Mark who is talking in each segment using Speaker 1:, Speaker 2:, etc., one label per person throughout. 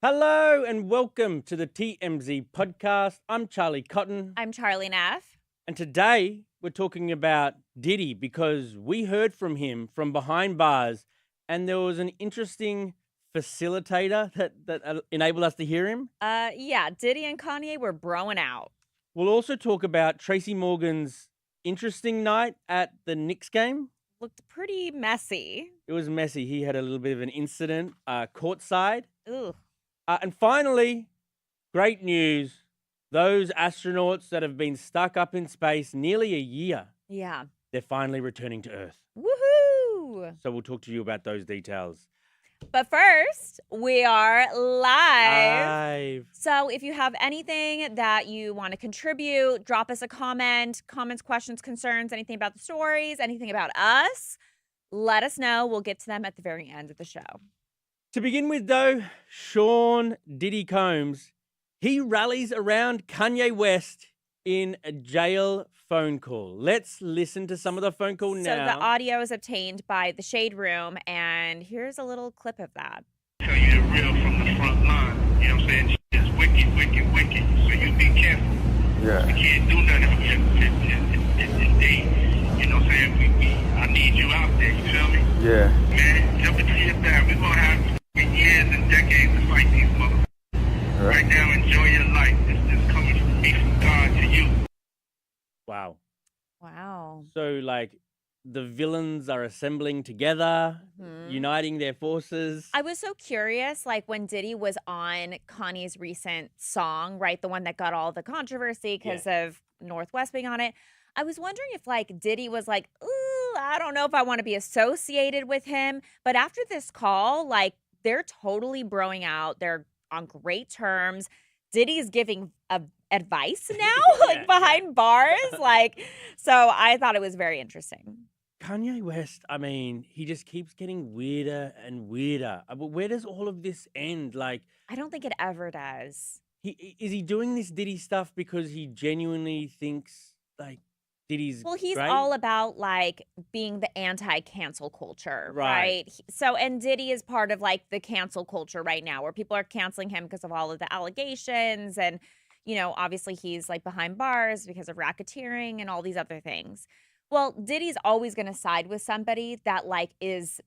Speaker 1: Hello and welcome to the TMZ Podcast. I'm Charlie Cotton.
Speaker 2: I'm Charlie Neff.
Speaker 1: And today we're talking about Diddy because we heard from him from behind bars and there was an interesting facilitator that enabled us to hear him.
Speaker 2: Yeah, Diddy and Kanye were broing out.
Speaker 1: We'll also talk about Tracy Morgan's interesting night at the Knicks game.
Speaker 2: Looked pretty messy.
Speaker 1: It was messy. He had a little bit of an incident courtside.
Speaker 2: Ugh.
Speaker 1: And finally, great news. Those astronauts that have been stuck up in space nearly a year,
Speaker 2: Yeah.
Speaker 1: they're finally returning to Earth.
Speaker 2: Woohoo!
Speaker 1: So we'll talk to you about those details.
Speaker 2: But first, we are live.
Speaker 1: Live.
Speaker 2: So if you have anything that you want to contribute, drop us a comment, comments, questions, concerns, anything about the stories, anything about us, let us know. We'll get to them at the very end of the show.
Speaker 1: To begin with, though, Sean Diddy Combs, he rallies around Kanye West in a jail phone call. Let's listen to some of the phone call now.
Speaker 2: So the audio is obtained by the Shade Room, and here's a little clip of that.
Speaker 3: Tell you the real from the front line. You know what I'm saying? It's wicked, wicked, wicked. So you be careful.
Speaker 4: Yeah.
Speaker 3: We can't do nothing if they, you know what I'm saying? I need you out there, you feel me?
Speaker 4: Yeah.
Speaker 3: Man, jump into your bag. We're going to have years and decades to fight these motherfuckers. Right now, enjoy your life. This is coming from me, from God to you.
Speaker 1: Wow.
Speaker 2: Wow.
Speaker 1: So, like, the villains are assembling together, uniting their forces.
Speaker 2: I was so curious, like when Diddy was on Kanye's recent song, right? The one that got all the controversy because of Northwest being on it. I was wondering if like Diddy was like, ooh, I don't know if I want to be associated with him. But after this call, like they're totally broing out. They're on great terms. Diddy's giving advice now, like behind bars. Like, so I thought it was very interesting.
Speaker 1: Kanye West, I mean, he just keeps getting weirder and weirder. But where does all of this end? Like,
Speaker 2: I don't think it ever does.
Speaker 1: is he doing this Diddy stuff because he genuinely thinks like Diddy's
Speaker 2: Well, he's
Speaker 1: great?
Speaker 2: all about like being the anti-cancel culture,
Speaker 1: Right.
Speaker 2: right? So, and Diddy is part of like the cancel culture right now where people are canceling him because of all of the allegations. And, you know, obviously he's like behind bars because of racketeering and all these other things. Well, Diddy's always going to side with somebody that like is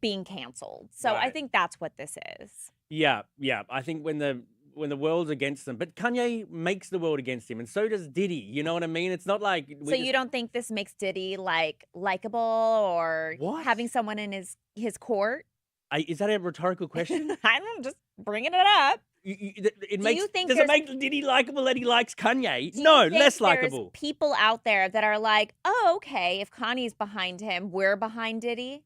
Speaker 2: being canceled. So I
Speaker 1: Right.
Speaker 2: think that's what this is.
Speaker 1: Yeah. I think when the world's against them, but Kanye makes the world against him, and so does Diddy. You know what I mean? It's not like
Speaker 2: So you don't think this makes Diddy like likable or
Speaker 1: What?
Speaker 2: having someone in his court?
Speaker 1: Is that a rhetorical question?
Speaker 2: I'm just bringing it up.
Speaker 1: Does it make Diddy likable that he likes Kanye?
Speaker 2: Do you
Speaker 1: No,
Speaker 2: think
Speaker 1: less
Speaker 2: there's
Speaker 1: likable.
Speaker 2: people out there that are like, oh, okay, if Kanye's behind him, we're behind Diddy.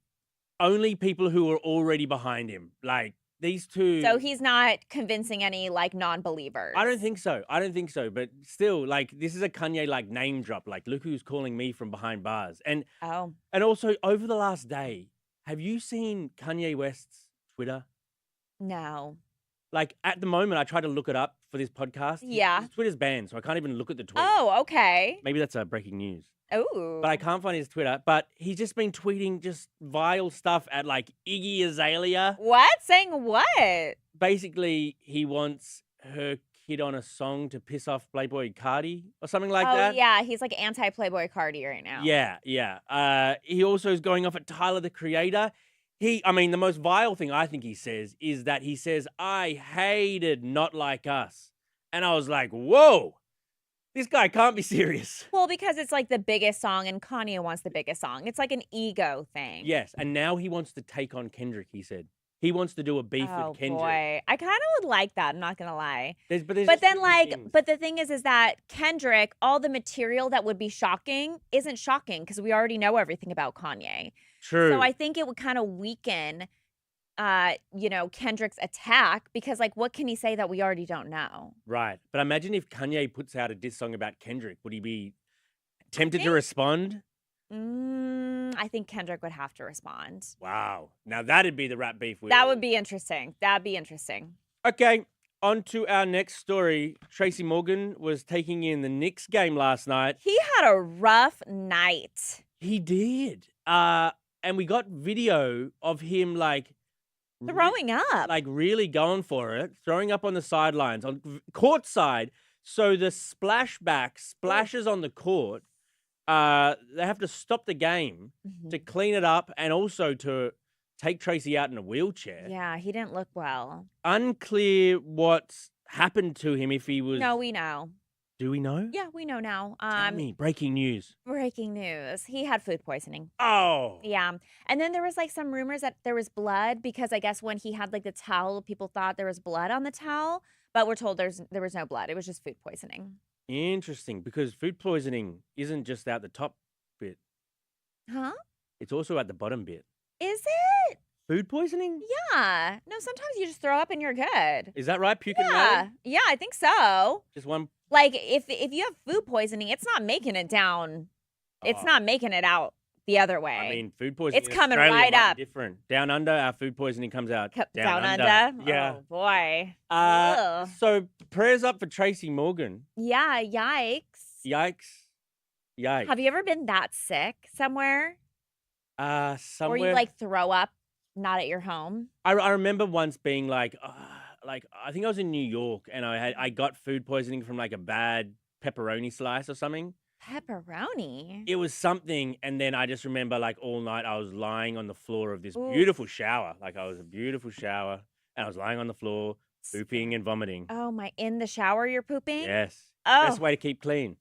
Speaker 1: Only people who are already behind him, like these two.
Speaker 2: So he's not convincing any like non-believers.
Speaker 1: I don't think so. But still, like, this is a Kanye like name drop. Like, look who's calling me from behind bars. And also over the last day, have you seen Kanye West's Twitter?
Speaker 2: No.
Speaker 1: Like at the moment, I tried to look it up for this podcast.
Speaker 2: Yeah.
Speaker 1: His Twitter's banned, so I can't even look at the tweet.
Speaker 2: Oh, okay.
Speaker 1: Maybe that's breaking news.
Speaker 2: Oh.
Speaker 1: But I can't find his Twitter. But he's just been tweeting just vile stuff at like Iggy Azalea.
Speaker 2: What? Saying what?
Speaker 1: Basically, he wants her kid on a song to piss off Playboy Cardi or something like that.
Speaker 2: Oh, yeah. He's like anti-Playboy Cardi right now.
Speaker 1: Yeah. He also is going off at Tyler, the Creator. The most vile thing I think he says is that he says, I hated Not Like Us. And I was like, whoa, this guy can't be serious.
Speaker 2: Well, because it's like the biggest song and Kanye wants the biggest song. It's like an ego thing.
Speaker 1: Yes. And now he wants to take on Kendrick, he said. He wants to do a beef with Kendrick.
Speaker 2: Boy. I kind of would like that. I'm not going to lie.
Speaker 1: But
Speaker 2: the thing is that Kendrick, all the material that would be shocking isn't shocking because we already know everything about Kanye.
Speaker 1: True.
Speaker 2: So I think it would kind of weaken, Kendrick's attack because like, what can he say that we already don't know?
Speaker 1: Right. But imagine if Kanye puts out a diss song about Kendrick, would he be tempted to respond?
Speaker 2: I think Kendrick would have to respond.
Speaker 1: Wow. Now that'd be the rap beef.
Speaker 2: That would be interesting. That'd be interesting.
Speaker 1: Okay. On to our next story. Tracy Morgan was taking in the Knicks game last night.
Speaker 2: He had a rough night.
Speaker 1: He did. And we got video of him like
Speaker 2: Throwing up.
Speaker 1: like really going for it, throwing up on the sidelines, on court side. So the splashback splashes on the court. They have to stop the game to clean it up and also to take Tracy out in a wheelchair.
Speaker 2: Yeah, he didn't look well.
Speaker 1: Unclear what's happened to him if he was.
Speaker 2: No, we know.
Speaker 1: Do we know?
Speaker 2: Yeah, we know now.
Speaker 1: Tell me, breaking news.
Speaker 2: Breaking news. He had food poisoning.
Speaker 1: Oh.
Speaker 2: Yeah. And then there was like some rumors that there was blood because I guess when he had like the towel, people thought there was blood on the towel, but we're told there was no blood. It was just food poisoning.
Speaker 1: Interesting, because food poisoning isn't just out the top bit.
Speaker 2: Huh?
Speaker 1: It's also at the bottom bit.
Speaker 2: Is it?
Speaker 1: Food poisoning?
Speaker 2: Yeah. No, sometimes you just throw up and you're good.
Speaker 1: Is that right? Puke and
Speaker 2: Yeah.
Speaker 1: rally?
Speaker 2: Yeah, I think so.
Speaker 1: Just one.
Speaker 2: Like if you have food poisoning, it's not making it down. It's not making it out the other way.
Speaker 1: I mean, food poisoning.
Speaker 2: It's
Speaker 1: in
Speaker 2: coming
Speaker 1: Australia
Speaker 2: right
Speaker 1: might
Speaker 2: up.
Speaker 1: be different. Down under, our food poisoning comes out.
Speaker 2: Down under.
Speaker 1: Yeah.
Speaker 2: Oh boy. Ugh.
Speaker 1: So prayers up for Tracy Morgan.
Speaker 2: Yeah. Yikes.
Speaker 1: Yikes.
Speaker 2: Have you ever been that sick somewhere?
Speaker 1: Somewhere.
Speaker 2: Or you like throw up not at your home?
Speaker 1: I remember once being like I think I was in New York and I got food poisoning from like a bad pepperoni slice or something.
Speaker 2: Pepperoni.
Speaker 1: It was something, and then I just remember like all night I was lying on the floor of this
Speaker 2: Oof.
Speaker 1: beautiful shower. Like I was a beautiful shower, and I was lying on the floor, pooping and vomiting.
Speaker 2: Oh my! In the shower, you're pooping.
Speaker 1: Yes.
Speaker 2: Oh.
Speaker 1: Best way to keep clean.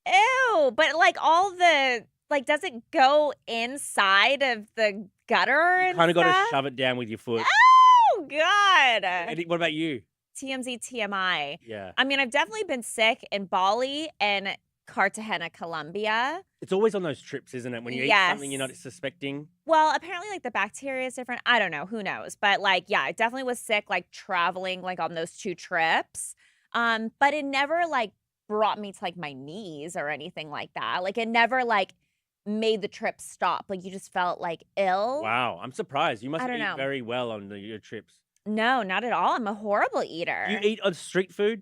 Speaker 2: Ew! But like all the does it go inside of the gutter?
Speaker 1: You
Speaker 2: and
Speaker 1: kind of got to
Speaker 2: stuff?
Speaker 1: shove it down with your foot.
Speaker 2: Oh God!
Speaker 1: What about you?
Speaker 2: TMZ TMI.
Speaker 1: Yeah.
Speaker 2: I mean, I've definitely been sick in Bali and Cartagena, Colombia.
Speaker 1: It's always on those trips, isn't it? When you eat something you're not suspecting.
Speaker 2: Well, apparently, like the bacteria is different. I don't know. Who knows? But like, yeah, I definitely was sick, like traveling, like on those 2 trips. But it never like brought me to like my knees or anything like that. Like it never like made the trip stop. Like you just felt like ill.
Speaker 1: Wow, I'm surprised. You must
Speaker 2: I don't
Speaker 1: eat
Speaker 2: know.
Speaker 1: very well on your trips.
Speaker 2: No, not at all. I'm a horrible eater.
Speaker 1: You eat on street food?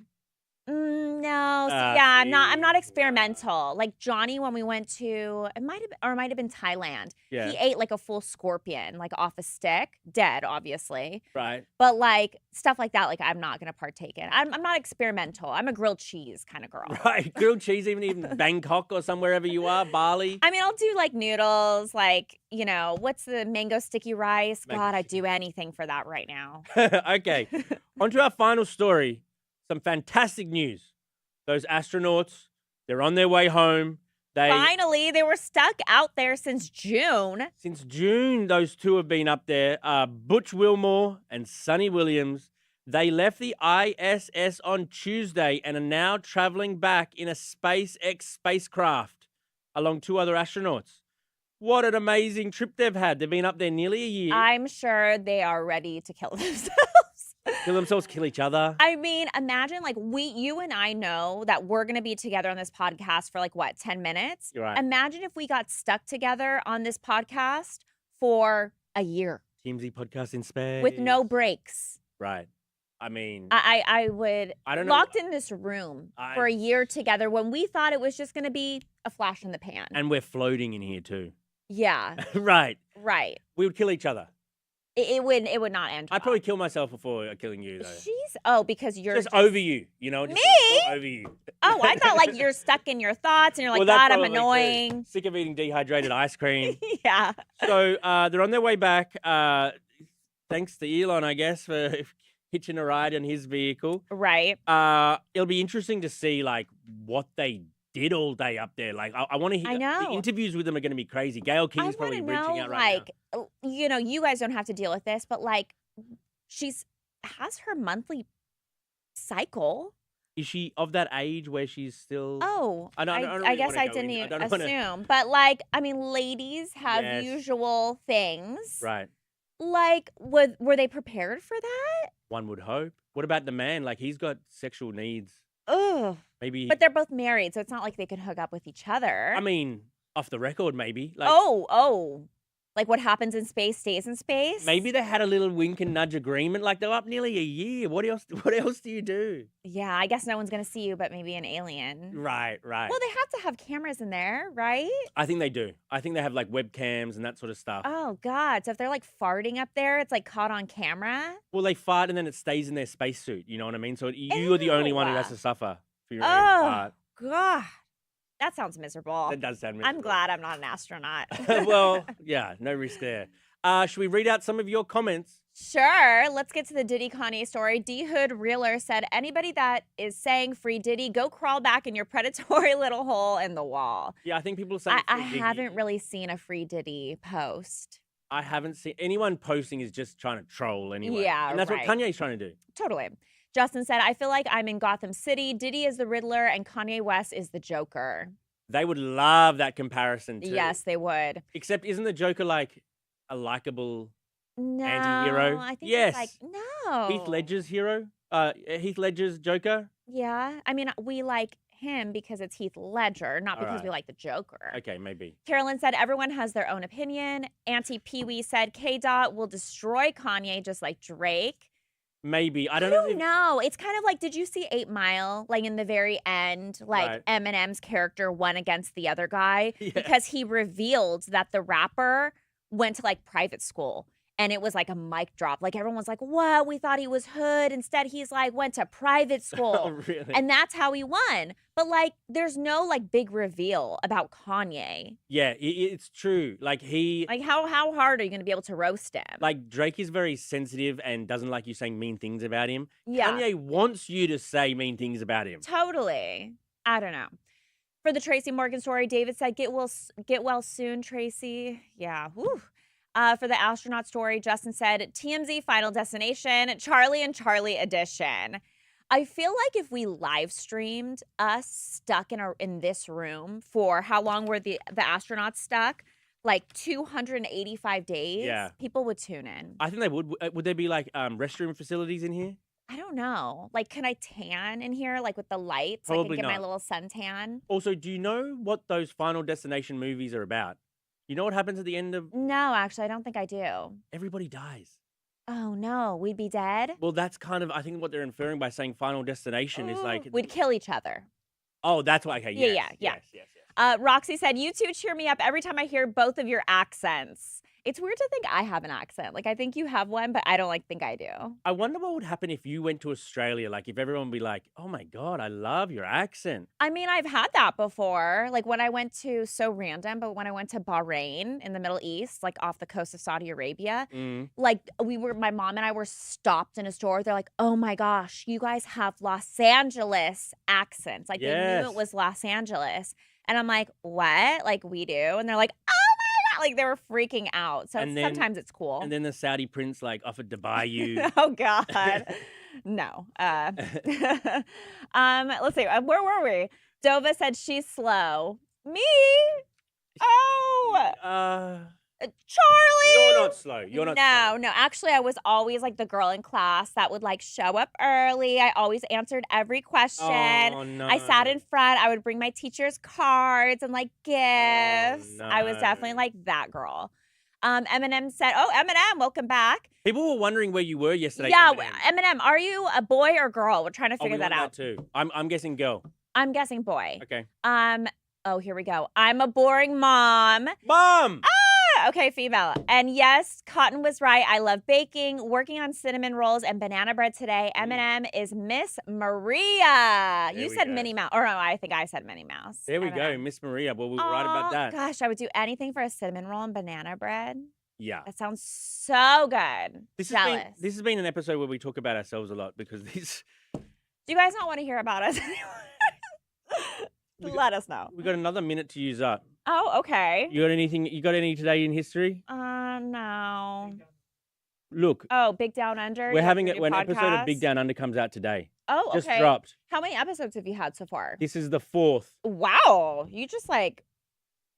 Speaker 2: No, yeah, I'm not experimental. Like Johnny, when we went to, it might have been Thailand.
Speaker 1: Yeah.
Speaker 2: He ate like a full scorpion, like off a stick, dead, obviously.
Speaker 1: Right.
Speaker 2: But like stuff like that, like I'm not gonna partake in. I'm not experimental. I'm a grilled cheese kind of girl.
Speaker 1: Right. Grilled cheese, even Bangkok or somewhere ever you are, Bali.
Speaker 2: I mean, I'll do like noodles, like what's the mango sticky rice?
Speaker 1: Mango
Speaker 2: God, I'd do anything for that right now.
Speaker 1: Okay. On to our final story. Some fantastic news. Those astronauts, they're on their way home.
Speaker 2: Finally, they were stuck out there since June.
Speaker 1: Since June, those 2 have been up there. Butch Wilmore and Sonny Williams. They left the ISS on Tuesday and are now traveling back in a SpaceX spacecraft along 2 other astronauts. What an amazing trip they've had. They've been up there nearly a year.
Speaker 2: I'm sure they are ready to kill themselves.
Speaker 1: Kill themselves, kill each other.
Speaker 2: I mean, imagine like you and I know that we're going to be together on this podcast for like what, 10 minutes?
Speaker 1: You're right.
Speaker 2: Imagine if we got stuck together on this podcast for a year.
Speaker 1: TMZ Podcast in space.
Speaker 2: With no breaks.
Speaker 1: Right. I mean,
Speaker 2: I would
Speaker 1: I don't know.
Speaker 2: locked in this room for a year together when we thought it was just going to be a flash in the pan.
Speaker 1: And we're floating in here too.
Speaker 2: Yeah.
Speaker 1: Right.
Speaker 2: Right.
Speaker 1: We would kill each other.
Speaker 2: It would not end.
Speaker 1: I'd probably kill myself before killing you, though.
Speaker 2: Because you're
Speaker 1: just over you, just
Speaker 2: Me?
Speaker 1: over you.
Speaker 2: Oh, I thought like you're stuck in your thoughts and you're like,
Speaker 1: Well, that
Speaker 2: God, I'm
Speaker 1: probably too.
Speaker 2: annoying.
Speaker 1: Sick of eating dehydrated ice cream.
Speaker 2: Yeah.
Speaker 1: So they're on their way back. Thanks to Elon, I guess, for hitching a ride on his vehicle.
Speaker 2: Right.
Speaker 1: It'll be interesting to see like what they did all day up there. Like I want to hear.
Speaker 2: I know.
Speaker 1: The interviews with them are going to be crazy. Gail King's probably reaching out right now.
Speaker 2: You guys don't have to deal with this, but like has her monthly cycle.
Speaker 1: Is she of that age where she's still?
Speaker 2: Oh,
Speaker 1: I
Speaker 2: I guess I didn't even assume. But like, I mean, ladies have usual things.
Speaker 1: Right.
Speaker 2: Like, were they prepared for that?
Speaker 1: One would hope. What about the man? Like, he's got sexual needs.
Speaker 2: Ugh.
Speaker 1: Maybe.
Speaker 2: But they're both married, so it's not like they can hook up with each other.
Speaker 1: I mean, off the record, maybe. Like,
Speaker 2: Oh. Like what happens in space stays in space.
Speaker 1: Maybe they had a little wink and nudge agreement. Like they're up nearly a year. What else? What else do you do?
Speaker 2: Yeah, I guess no one's gonna see you, but maybe an alien.
Speaker 1: Right.
Speaker 2: Well, they have to have cameras in there, right?
Speaker 1: I think they do. I think they have like webcams and that sort of stuff.
Speaker 2: Oh God! So if they're like farting up there, it's like caught on camera.
Speaker 1: Well, they fart and then it stays in their spacesuit. You know what I mean? So you are the only one who has
Speaker 2: Ew.
Speaker 1: to suffer for your own
Speaker 2: Oh
Speaker 1: fart.
Speaker 2: God, that sounds miserable.
Speaker 1: That does sound
Speaker 2: I'm
Speaker 1: miserable.
Speaker 2: glad I'm not an astronaut.
Speaker 1: Well, yeah, no risk there. Should we read out some of your comments?
Speaker 2: Sure. Let's get to the Diddy Kanye story. D Hood Reeler said, anybody that is saying free Diddy, go crawl back in your predatory little hole in the wall.
Speaker 1: Yeah, I think people are saying
Speaker 2: I
Speaker 1: free Diggy.
Speaker 2: haven't really seen a free Diddy post.
Speaker 1: I haven't seen anyone posting is just trying to troll anyway.
Speaker 2: Yeah,
Speaker 1: and that's
Speaker 2: right.
Speaker 1: what Kanye's trying to do.
Speaker 2: Totally. Justin said, I feel like I'm in Gotham City. Diddy is the Riddler and Kanye West is the Joker.
Speaker 1: They would love that comparison too.
Speaker 2: Yes, they would.
Speaker 1: Except isn't the Joker like a likable
Speaker 2: No.
Speaker 1: anti-hero?
Speaker 2: I think
Speaker 1: Yes.
Speaker 2: it's like, no.
Speaker 1: Heath Ledger's hero? Heath Ledger's Joker?
Speaker 2: Yeah. I mean, we like him because it's Heath Ledger, not because we
Speaker 1: Alright.
Speaker 2: like the Joker.
Speaker 1: Okay, maybe.
Speaker 2: Carolyn said, everyone has their own opinion. Auntie Pee-wee said, K-Dot will destroy Kanye just like Drake.
Speaker 1: Maybe. I
Speaker 2: I
Speaker 1: don't
Speaker 2: don't
Speaker 1: know.
Speaker 2: know. It's kind of like, did you see 8 Mile? Like in the very end, like
Speaker 1: Right.
Speaker 2: Eminem's character won against the other guy
Speaker 1: Yeah.
Speaker 2: because he revealed that the rapper went to like private school. And it was like a mic drop. Like everyone was like, what? We thought he was hood. Instead, he's like, went to private school.
Speaker 1: Oh, really?
Speaker 2: And that's how he won. But like, there's no like big reveal about Kanye.
Speaker 1: Yeah, it's true. Like
Speaker 2: Like how hard are you going to be able to roast him?
Speaker 1: like Drake is very sensitive and doesn't like you saying mean things about him.
Speaker 2: Yeah.
Speaker 1: Kanye wants you to say mean things about him.
Speaker 2: Totally. I don't know. For the Tracy Morgan story, David said, get well soon, Tracy. Yeah. Whew. For the astronaut story, Justin said, TMZ Final Destination, Charlie and Charlie edition. I feel like if we live streamed us stuck in this room for how long were the astronauts stuck? Like 285 days.
Speaker 1: Yeah.
Speaker 2: People would tune in.
Speaker 1: I think they would. Would there be like restroom facilities in here?
Speaker 2: I don't know. Like, can I tan in here, like with the lights?
Speaker 1: Probably
Speaker 2: I can get my
Speaker 1: not.
Speaker 2: little suntan.
Speaker 1: Also, do you know what those Final Destination movies are about? You know what happens at the end of
Speaker 2: No, actually, I don't think I do.
Speaker 1: everybody dies?
Speaker 2: Oh no, we'd be dead.
Speaker 1: Well, that's kind of I think what they're inferring by saying Final Destination is like
Speaker 2: we'd kill each other.
Speaker 1: oh, that's why. Okay,
Speaker 2: Yeah,
Speaker 1: yes,
Speaker 2: yeah.
Speaker 1: yes.
Speaker 2: Roxy said, "You two cheer me up every time I hear both of your accents." It's weird to think I have an accent. Like I think you have one, but I don't think I do.
Speaker 1: I wonder what would happen if you went to Australia. Like if everyone would be like, "Oh my god, I love your accent."
Speaker 2: I mean, I've had that before. Like when I went to when I went to Bahrain in the Middle East, like off the coast of Saudi Arabia,
Speaker 1: Mm.
Speaker 2: like my mom and I were stopped in a store. They're like, "Oh my gosh, you guys have Los Angeles accents." Like they
Speaker 1: Yes.
Speaker 2: knew it was Los Angeles. And I'm like, "What?" Like we do. And they're like, "Oh my God." Like they were freaking out. So
Speaker 1: And then-
Speaker 2: sometimes it's cool.
Speaker 1: And then the Saudi prince like offered to buy you.
Speaker 2: Oh God. No. Let's see. Where were we? Dova said she's slow. Me? Oh, Charlie.
Speaker 1: You're not slow. You're not slow.
Speaker 2: No. Actually, I was always like the girl in class that would like show up early. I always answered every question.
Speaker 1: Oh, no.
Speaker 2: I sat in front. I would bring my teacher's cards and like gifts. I was definitely
Speaker 1: no.
Speaker 2: like that girl. Eminem said, "Oh, Eminem, welcome back."
Speaker 1: People were wondering where you were yesterday.
Speaker 2: Yeah,
Speaker 1: Eminem.
Speaker 2: Eminem, are you a boy or girl? We're trying to
Speaker 1: Oh,
Speaker 2: figure
Speaker 1: we
Speaker 2: that
Speaker 1: want
Speaker 2: out.
Speaker 1: too. I'm guessing girl.
Speaker 2: I'm guessing boy.
Speaker 1: Okay.
Speaker 2: Oh, here we go. I'm a boring mom.
Speaker 1: Mom.
Speaker 2: Okay, female. And yes, Cotton was right. I love baking, working on cinnamon rolls and banana bread today. Eminem is Miss Maria.
Speaker 1: There
Speaker 2: You
Speaker 1: we
Speaker 2: said
Speaker 1: go.
Speaker 2: Minnie Mouse. Or no, I think I said Minnie Mouse.
Speaker 1: There we
Speaker 2: I don't
Speaker 1: go,
Speaker 2: know.
Speaker 1: Miss Maria. Well, we were right about
Speaker 2: Oh,
Speaker 1: that.
Speaker 2: Gosh, I would do anything for a cinnamon roll and banana bread.
Speaker 1: Yeah.
Speaker 2: That sounds so good.
Speaker 1: This
Speaker 2: Jealous.
Speaker 1: this has been an episode where we talk about ourselves a lot because this
Speaker 2: Do you guys not want to hear about us anymore?
Speaker 1: We
Speaker 2: Let us know.
Speaker 1: we got another minute to use up.
Speaker 2: Oh, okay.
Speaker 1: You got anything? You got any today in history?
Speaker 2: No.
Speaker 1: Look,
Speaker 2: Oh, Big Down Under.
Speaker 1: we're
Speaker 2: you have
Speaker 1: having
Speaker 2: your
Speaker 1: it
Speaker 2: new
Speaker 1: when an episode of Big
Speaker 2: podcast?
Speaker 1: Down Under comes out today.
Speaker 2: Oh, okay.
Speaker 1: Just dropped.
Speaker 2: How many episodes have you had so far?
Speaker 1: This is the 4th.
Speaker 2: Wow, you just like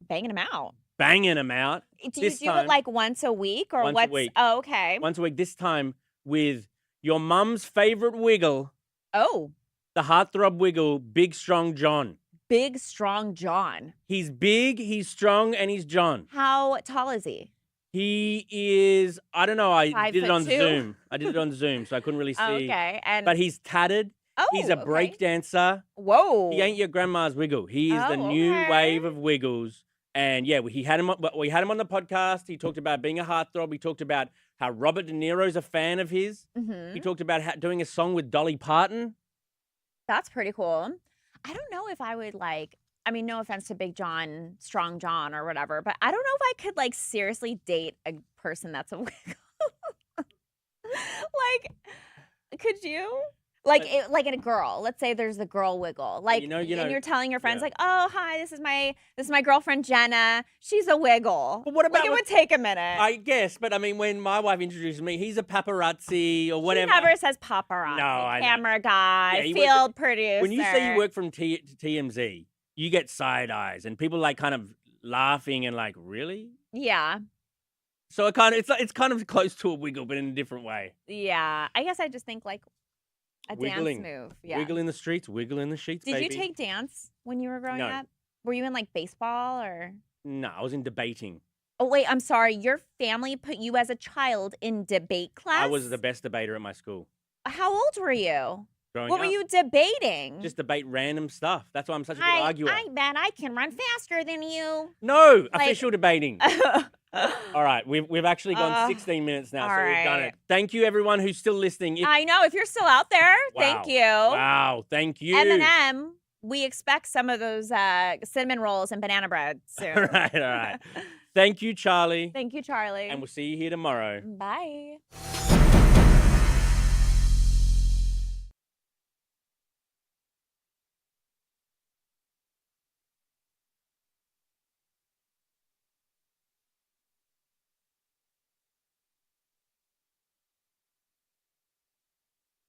Speaker 2: banging them out.
Speaker 1: Banging them out
Speaker 2: Do you
Speaker 1: This
Speaker 2: do
Speaker 1: time-
Speaker 2: it like once a week or
Speaker 1: Once a
Speaker 2: what's?
Speaker 1: week.
Speaker 2: Oh, okay.
Speaker 1: once a week. This time with your mum's favorite wiggle,
Speaker 2: Oh,
Speaker 1: the heartthrob wiggle, Big Strong John.
Speaker 2: big strong John.
Speaker 1: He's big, he's strong, and he's John.
Speaker 2: How tall is he?
Speaker 1: He is, I don't know, I
Speaker 2: 5'2"?
Speaker 1: did it on Zoom. I did it on Zoom, so I couldn't really see.
Speaker 2: Oh, okay. And
Speaker 1: But he's tatted. He's a
Speaker 2: okay.
Speaker 1: break dancer.
Speaker 2: Whoa.
Speaker 1: He ain't your grandma's wiggle. He is the new
Speaker 2: okay.
Speaker 1: wave of wiggles. And yeah, we had him on the podcast. He talked about being a heartthrob. He talked about how Robert De Niro's a fan of his.
Speaker 2: Mhm.
Speaker 1: He talked about doing a song with Dolly Parton.
Speaker 2: That's pretty cool. I don't know if I would no offense to Big John, Strong John or whatever, but I don't know if I could seriously date a person that's a wiggle. Could you? Like in a girl. Let's say there's the girl wiggle. And you're telling your friends "Oh, hi, this is my girlfriend Jenna. She's a wiggle."
Speaker 1: But what about
Speaker 2: it would take a minute.
Speaker 1: I guess, but I mean, when my wife introduced me, he's a paparazzi or whatever.
Speaker 2: She never says paparazzi.
Speaker 1: No, I know.
Speaker 2: Camera guy,
Speaker 1: Yeah,
Speaker 2: field producer.
Speaker 1: When you say you work from TMZ, you get side eyes and people kind of laughing and really?
Speaker 2: Yeah.
Speaker 1: So it's kind of close to a wiggle, but in a different way.
Speaker 2: Yeah. I guess I just think a
Speaker 1: Wiggling.
Speaker 2: dance move. Yeah.
Speaker 1: Wiggle in the streets, wiggle in the sheets,
Speaker 2: Did
Speaker 1: baby.
Speaker 2: you take dance when you were growing
Speaker 1: No.
Speaker 2: up? Were you in baseball or?
Speaker 1: No, I was in debating.
Speaker 2: Oh, wait, I'm sorry. Your family put you as a child in debate class?
Speaker 1: I was the best debater at my school.
Speaker 2: How old were you?
Speaker 1: Growing
Speaker 2: What
Speaker 1: up.
Speaker 2: were you debating?
Speaker 1: Just debate random stuff. That's why I'm such a good arguer.
Speaker 2: I bet I can run faster than you.
Speaker 1: No, official debating. All right, we've actually gone 16 minutes now, so we've done it. Thank you, everyone who's still listening.
Speaker 2: I know. If you're still out there, thank you.
Speaker 1: Wow, thank you.
Speaker 2: M&M, we expect some of those cinnamon rolls and banana bread soon.
Speaker 1: All right. Thank you, Charlie.
Speaker 2: Thank you, Charlie.
Speaker 1: And we'll see you here tomorrow.
Speaker 2: Bye.